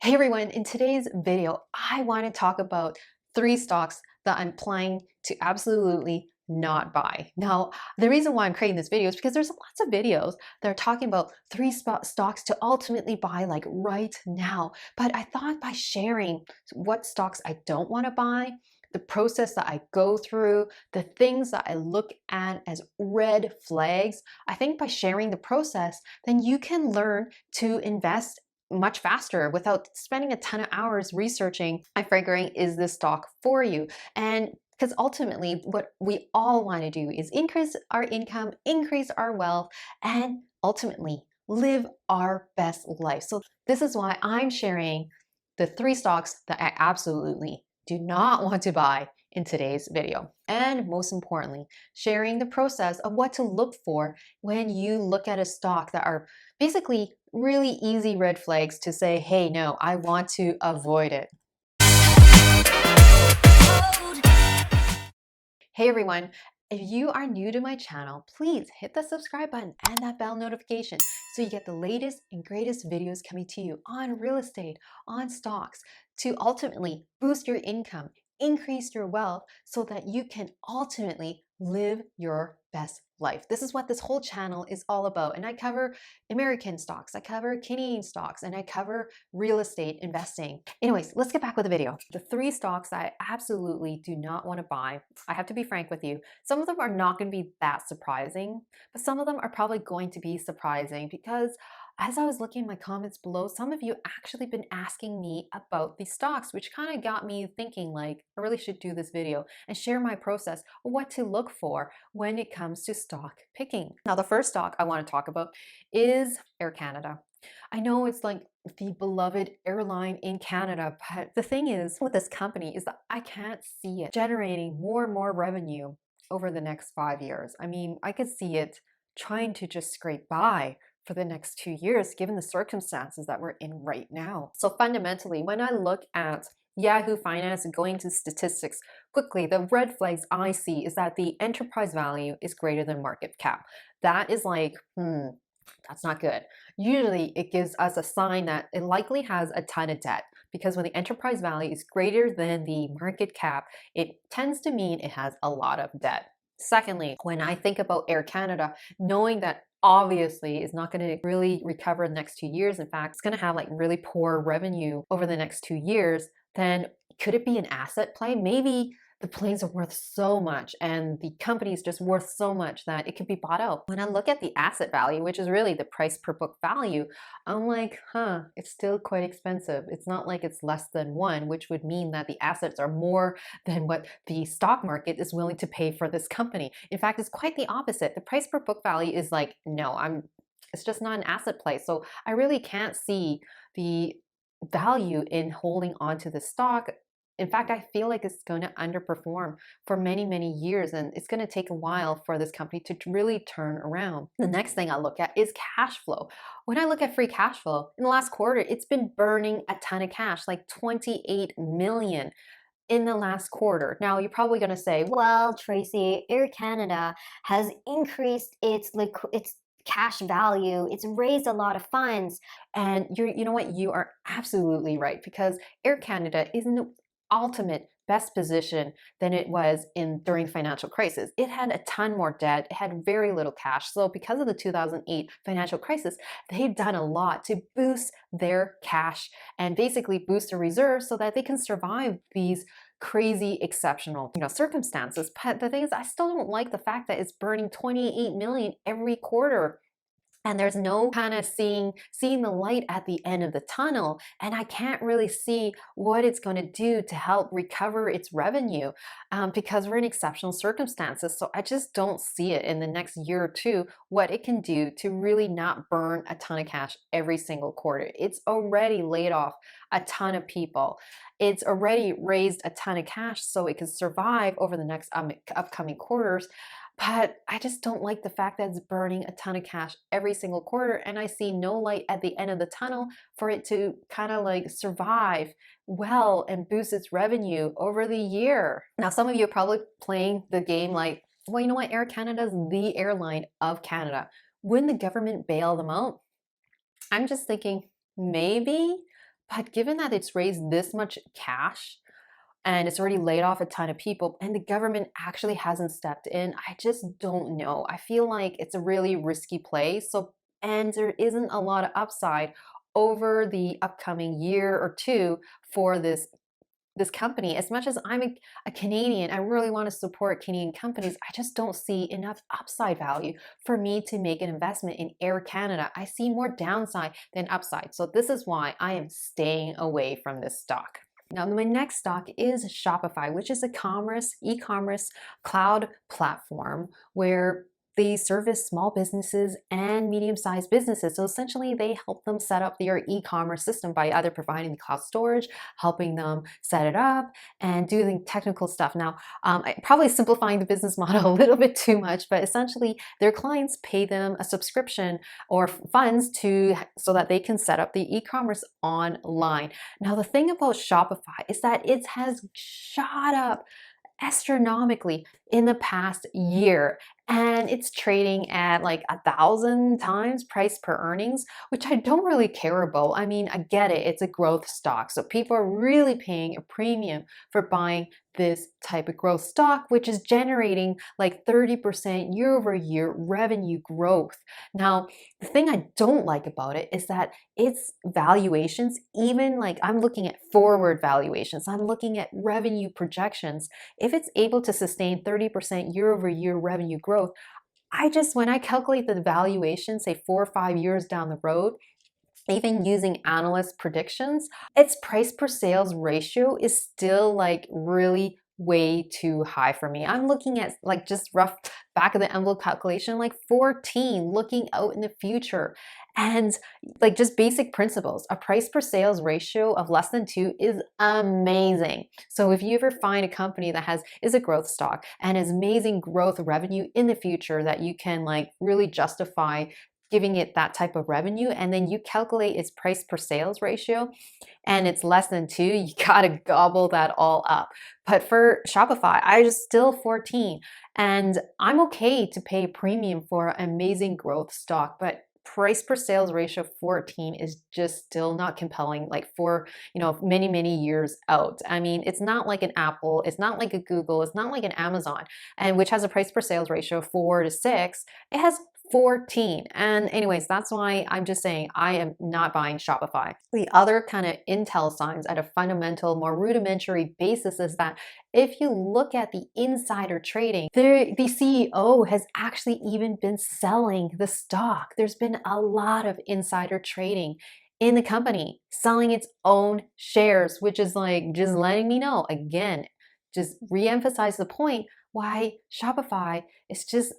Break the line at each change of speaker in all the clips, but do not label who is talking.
Hey everyone, in today's video, I want to talk about three stocks that I'm planning to absolutely not buy. Now, the reason why I'm creating this video is because there's lots of videos that are talking about stocks to ultimately buy like right now. But I thought by sharing what stocks I don't want to buy, the process that I go through, the things that I look at as red flags, I think by sharing the process, then you can learn to invest much faster without spending a ton of hours researching and figuring, is this stock for you? And because ultimately, what we all want to do is increase our income, increase our wealth, and ultimately live our best life. So, this is why I'm sharing the three stocks that I absolutely do not want to buy in today's video. And most importantly, sharing the process of what to look for when you look at a stock that are basically really easy red flags to say, hey, no, I want to avoid it. Hey everyone, if you are new to my channel, please hit the subscribe button and that bell notification so you get the latest and greatest videos coming to you on real estate, on stocks, to ultimately boost your income, increase your wealth so that you can ultimately live your best life. This is what this whole channel is all about. And I cover American stocks, I cover Canadian stocks, and I cover real estate investing. Anyways, let's get back with the video. The three stocks I absolutely do not want to buy, I have to be frank with you, some of them are not going to be that surprising, but some of them are probably going to be surprising because as I was looking at my comments below, some of you actually been asking me about these stocks, which kind of got me thinking like, I really should do this video and share my process of what to look for when it comes to stock picking. Now, the first stock I want to talk about is Air Canada. I know it's like the beloved airline in Canada, but the thing is with this company is that I can't see it generating more and more revenue over the next 5 years. I mean, I could see it trying to just scrape by for the next 2 years, given the circumstances that we're in right now. So fundamentally, when I look at Yahoo Finance and going to statistics quickly, the red flags I see is that the enterprise value is greater than market cap. That is like, that's not good. Usually it gives us a sign that it likely has a ton of debt, because when the enterprise value is greater than the market cap, it tends to mean it has a lot of debt. Secondly, when I think about Air Canada, knowing that obviously is not going to really recover in the next 2 years, in fact, it's going to have like really poor revenue over the next 2 years, then could it be an asset play? Maybe the planes are worth so much and the company is just worth so much that it could be bought out. When I look at the asset value, which is really the price per book value, I'm like, it's still quite expensive. It's not like it's less than one, which would mean that the assets are more than what the stock market is willing to pay for this company. In fact, it's quite the opposite. The price per book value is like, no, it's just not an asset play. So I really can't see the value in holding on to the stock. In fact, I feel like it's going to underperform for many, many years, and it's going to take a while for this company to really turn around. The next thing I look at is cash flow. When I look at free cash flow, in the last quarter, it's been burning a ton of cash, like 28 million in the last quarter. Now, you're probably going to say,
Well, Tracy, Air Canada has increased its cash value. It's raised a lot of funds.
and you know what? You are absolutely right, because Air Canada is in the ultimate best position than it was in during financial crisis. It had a ton more debt, it had very little cash. So because of the 2008 financial crisis, they've done a lot to boost their cash and basically boost their reserves so that they can survive these crazy exceptional circumstances. But the thing is, I still don't like the fact that it's burning 28 million every quarter and there's no kind of seeing the light at the end of the tunnel, and I can't really see what it's going to do to help recover its revenue, because we're in exceptional circumstances. So I just don't see it in the next year or two what it can do to really not burn a ton of cash every single quarter. It's already laid off a ton of people. It's already raised a ton of cash so it can survive over the next upcoming quarters. But I just don't like the fact that it's burning a ton of cash every single quarter, and I see no light at the end of the tunnel for it to kind of like survive well and boost its revenue over the year. Now, some of you are probably playing the game like, well, you know what? Air Canada is the airline of Canada. Wouldn't the government bail them out? I'm just thinking maybe, But given that it's raised this much cash and it's already laid off a ton of people and the government actually hasn't stepped in, I just don't know. I feel like it's a really risky play. So, and there isn't a lot of upside over the upcoming year or two for this company. As much as I'm a Canadian, I really want to support Canadian companies. I just don't see enough upside value for me to make an investment in Air Canada. I see more downside than upside. So this is why I am staying away from this stock. Now, my next stock is Shopify, which is a e-commerce cloud platform where they service small businesses and medium-sized businesses. So essentially, they help them set up their e-commerce system by either providing the cloud storage, helping them set it up, and doing technical stuff. Now, I'm probably simplifying the business model a little bit too much, but essentially, their clients pay them a subscription or funds so that they can set up the e-commerce online. Now, the thing about Shopify is that it has shot up astronomically in the past year, and it's trading at like 1,000 times price per earnings, which I don't really care about. I mean, I get it, it's a growth stock, so people are really paying a premium for buying this type of growth stock, which is generating like 30% year over year revenue growth. Now, the thing I don't like about it is that its valuations, even like I'm looking at forward valuations, I'm looking at revenue projections. If it's able to sustain 30% year over year revenue growth, when I calculate the valuation, say 4 or 5 years down the road, even using analyst predictions, its price per sales ratio is still like really way too high for me. I'm looking at like just rough back of the envelope calculation, like 14, looking out in the future. And like just basic principles, a price per sales ratio of less than 2 is amazing. So if you ever find a company that is a growth stock and has amazing growth revenue in the future that you can like really justify giving it that type of revenue, and then you calculate its price per sales ratio and it's less than 2, you gotta gobble that all up. But for Shopify, I just still 14, and I'm okay to pay a premium for amazing growth stock, but price per sales ratio 14 is just still not compelling, like for many many years out. I mean, it's not like an Apple, it's not like a Google, it's not like an Amazon, and which has a price per sales ratio of 4 to 6. It has 14. And anyways, that's why I'm just saying I am not buying Shopify. The other kind of intel signs at a fundamental, more rudimentary basis is that if you look at the insider trading, the CEO has actually even been selling the stock. There's been a lot of insider trading in the company, selling its own shares, which is like just letting me know again, just re-emphasize the point why Shopify is just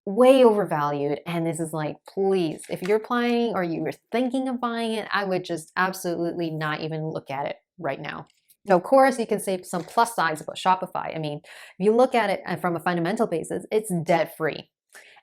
way overvalued. And this is like, please, if you're planning or you were thinking of buying it, I would just absolutely not even look at it right now. So of course, you can say some plus sides about Shopify. I mean, if you look at it from a fundamental basis, it's debt free,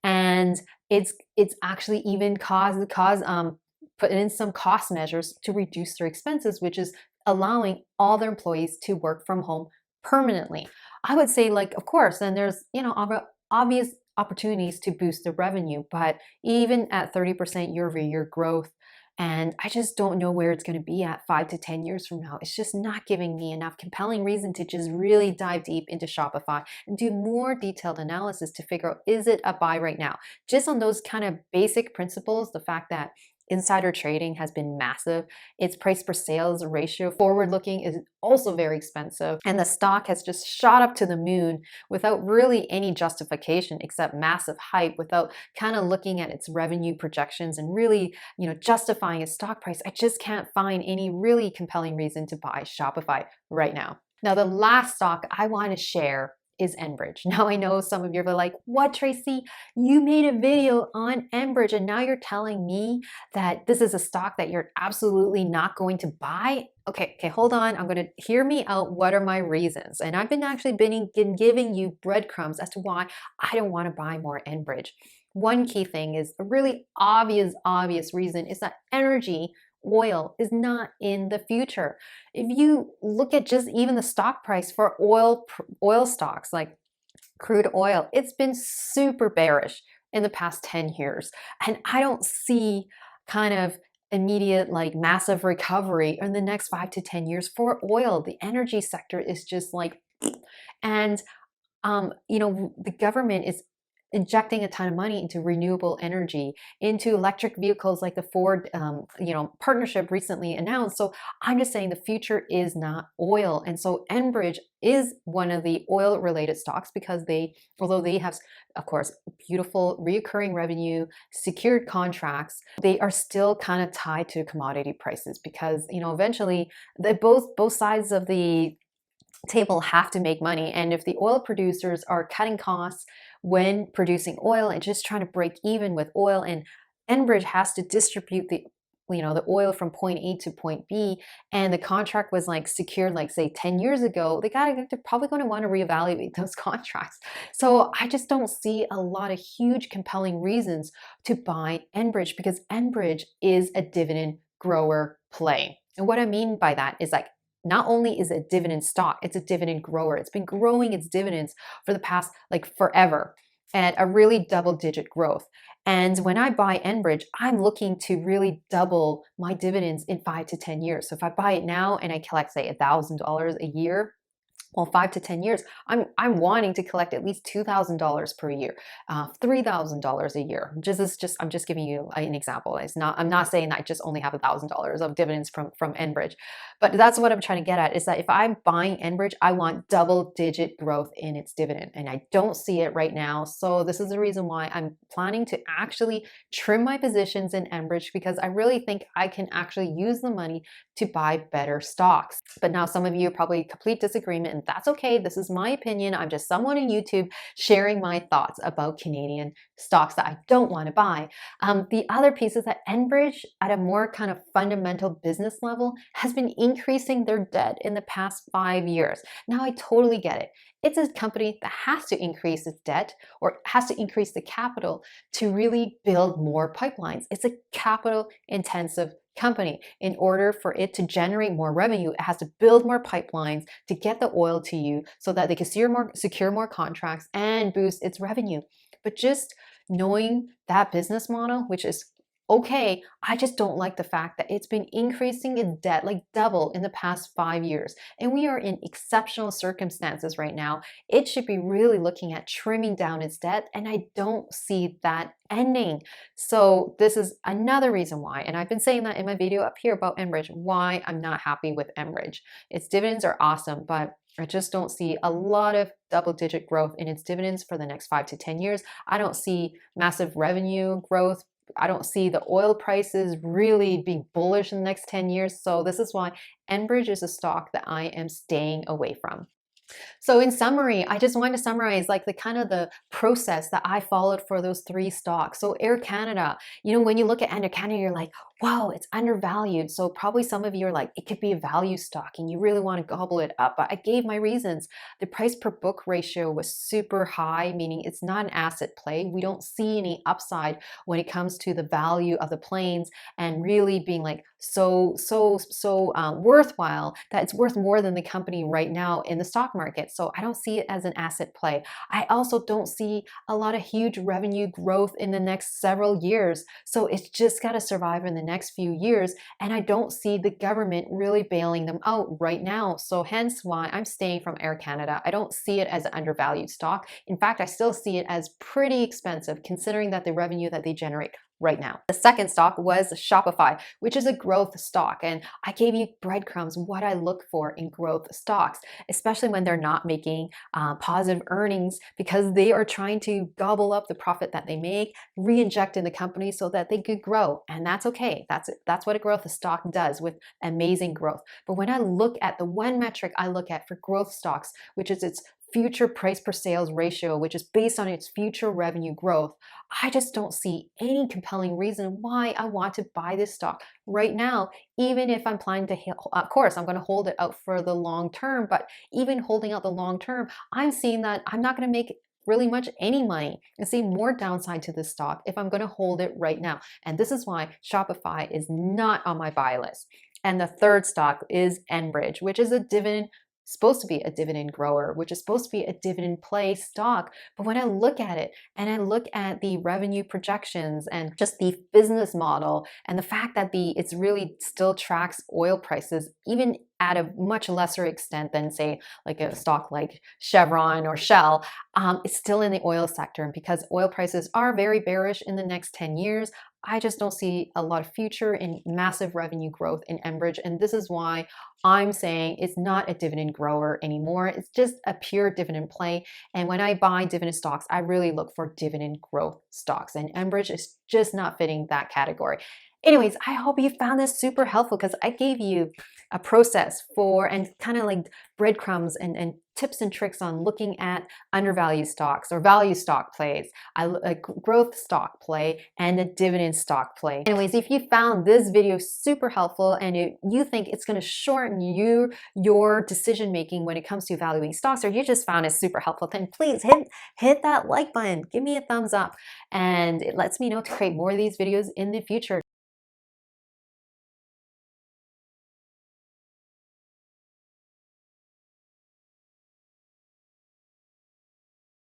and it's actually even put in some cost measures to reduce their expenses, which is allowing all their employees to work from home permanently. I would say, like, of course, then there's obvious opportunities to boost the revenue, but even at 30% year over year growth, and I just don't know where it's going to be at 5 to 10 years from now. It's just not giving me enough compelling reason to just really dive deep into Shopify and do more detailed analysis to figure out, is it a buy right now? Just on those kind of basic principles, the fact that insider trading has been massive. Its price per sales ratio, forward looking, is also very expensive. And the stock has just shot up to the moon without really any justification except massive hype, without kind of looking at its revenue projections and really, justifying its stock price. I just can't find any really compelling reason to buy Shopify right now. Now, the last stock I want to share is Enbridge. Now, I know some of you are like, what, Tracy? You made a video on Enbridge and now you're telling me that this is a stock that you're absolutely not going to buy? Okay, hold on. I'm going to hear me out. What are my reasons? And I've been giving you breadcrumbs as to why I don't want to buy more Enbridge. One key thing is a really obvious reason is that oil is not in the future. If you look at just even the stock price for oil stocks like crude oil, it's been super bearish in the past 10 years. And I don't see kind of immediate, like massive recovery in the next 5 to 10 years for oil. The energy sector is just like, and the government is injecting a ton of money into renewable energy, into electric vehicles like the Ford, partnership recently announced. So I'm just saying the future is not oil. And so Enbridge is one of the oil related stocks because although they have, of course, beautiful reoccurring revenue, secured contracts, they are still kind of tied to commodity prices because, eventually both sides of the table have to make money. And if the oil producers are cutting costs when producing oil and just trying to break even with oil, and Enbridge has to distribute the oil from point A to point B, and the contract was like secured like say 10 years ago, they're probably going to want to reevaluate those contracts. So I just don't see a lot of huge compelling reasons to buy Enbridge because Enbridge is a dividend grower play. And what I mean by that is like not only is it a dividend stock, it's a dividend grower. It's been growing its dividends for the past like forever at a really double digit growth. And when I buy Enbridge, I'm looking to really double my dividends in 5 to 10 years. So if I buy it now and I collect, say, $1,000 a year, well, 5 to 10 years, I'm wanting to collect at least $2,000 per year, $3,000 a year. I'm just giving you an example. I'm not saying that I just only have $1,000 of dividends from Enbridge, but that's what I'm trying to get at is that if I'm buying Enbridge, I want double-digit growth in its dividend, and I don't see it right now. So this is the reason why I'm planning to actually trim my positions in Enbridge because I really think I can actually use the money to buy better stocks. But now some of you are probably complete disagreement, and that's okay. This is my opinion. I'm just someone on YouTube sharing my thoughts about Canadian stocks that I don't want to buy. The other piece is that Enbridge, at a more kind of fundamental business level, has been increasing their debt in the past 5 years. Now, I totally get it. It's a company that has to increase its debt or has to increase the capital to really build more pipelines. It's a capital intensive company. In order for it to generate more revenue, it has to build more pipelines to get the oil to you so that they can secure more contracts and boost its revenue. But just knowing that business model, which is okay, I just don't like the fact that it's been increasing its debt like double in the past 5 years. And we are in exceptional circumstances right now. It should be really looking at trimming down its debt, and I don't see that ending. So this is another reason why, and I've been saying that in my video up here about Enbridge, why I'm not happy with Enbridge. Its dividends are awesome, but I just don't see a lot of double-digit growth in its dividends for the next 5 to 10 years. I don't see massive revenue growth. I don't see the oil prices really being bullish in the next 10 years. So this is why Enbridge is a stock that I am staying away from. So in summary, I just wanted to summarize like the kind of the process that I followed for those three stocks. So Air Canada, when you look at Air Canada, you're like, wow, it's undervalued. So probably some of you are like, it could be a value stock and you really want to gobble it up. But I gave my reasons. The price per book ratio was super high, meaning it's not an asset play. We don't see any upside when it comes to the value of the planes and really being like so worthwhile that it's worth more than the company right now in the stock market. So I don't see it as an asset play. I also don't see a lot of huge revenue growth in the next several years. So it's just got to survive in the next few years. And I don't see the government really bailing them out right now. So hence why I'm staying from Air Canada. I don't see it as an undervalued stock. In fact, I still see it as pretty expensive considering that the revenue that they generate right now. The second stock was Shopify, which is a growth stock. And I gave you breadcrumbs what I look for in growth stocks, especially when they're not making positive earnings because they are trying to gobble up the profit that they make, re-inject in the company so that they could grow. And that's okay. That's what a growth stock does with amazing growth. But when I look at the one metric I look at for growth stocks, which is its future price per sales ratio, which is based on its future revenue growth, I just don't see any compelling reason why I want to buy this stock right now, even if I'm planning to, of course, I'm going to hold it out for the long term, but even holding out the long term, I'm seeing that I'm not going to make really much any money and see more downside to this stock if I'm going to hold it right now. And this is why Shopify is not on my buy list. And the third stock is Enbridge, which is a dividend supposed to be a dividend grower, which is supposed to be a dividend play stock. But when I look at it and I look at the revenue projections and just the business model and the fact that it's really still tracks oil prices, even at a much lesser extent than, say, like a stock like Chevron or Shell, it's still in the oil sector. And because oil prices are very bearish in the next 10 years, I just don't see a lot of future in massive revenue growth in Enbridge. And this is why I'm saying it's not a dividend grower anymore. It's just a pure dividend play. And when I buy dividend stocks, I really look for dividend growth stocks. And Enbridge is just not fitting that category. Anyways, I hope you found this super helpful because I gave you a process for and kind of like breadcrumbs and tips and tricks on looking at undervalued stocks or value stock plays, a growth stock play, and a dividend stock play. Anyways, if you found this video super helpful and you think it's going to shorten your decision making when it comes to evaluating stocks, or you just found it super helpful, then please hit that like button, give me a thumbs up, and it lets me know to create more of these videos in the future.